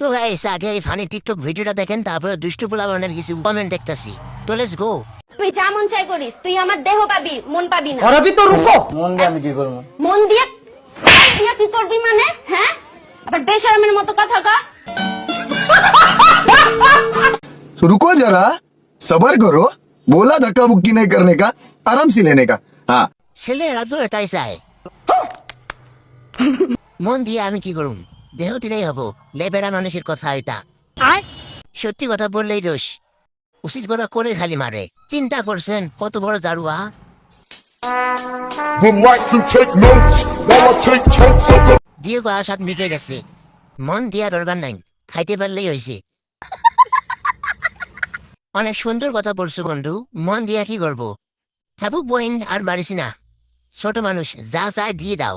তো গাইস আগে এই ফানি টিকটক ভিডিওটা দেখেন, তারপরে দুষ্টু পোলাপানের কিছু কমেন্ট দেখতাছি। তো লেটস গো। তুই যা মন চাই করিস, তুই আমার দেহ পাবি, মন পাবি না। और अभी तो रुको। মন দিয়ে আমি কি করবো? মন দিয়ে দিয়ে কি করবি মানে? হ্যাঁ, আবার বেশরমের মতো কথা কস। तो रुको जरा, सबर करो। बोला धक्का बुक्की नहीं करने का, आराम से लेने का। हाँ ছেলেরা তো এটাই চায়। মন দিয়ে আমি কি করুম, দেহ দিলেই হবো। লেবেরা মানুষের কথা এটা। সত্যি কথা বললেই দোষ, উচিত কথা করে খালি মারে। চিন্তা করছেন কত বড় জারুয়া? Would like to take notes while I take totes of the দিয়ে গা সাত মিটে গেছে, মন দিয়া দরকার নাই, খাইতে পারলেই হয়েছে। অনেক সুন্দর কথা বলছো বন্ধু, মন দিয়া কি করবো? হ্যাবুক বইন আর মারিস না, ছোট মানুষ যা চায় দিয়ে দাও।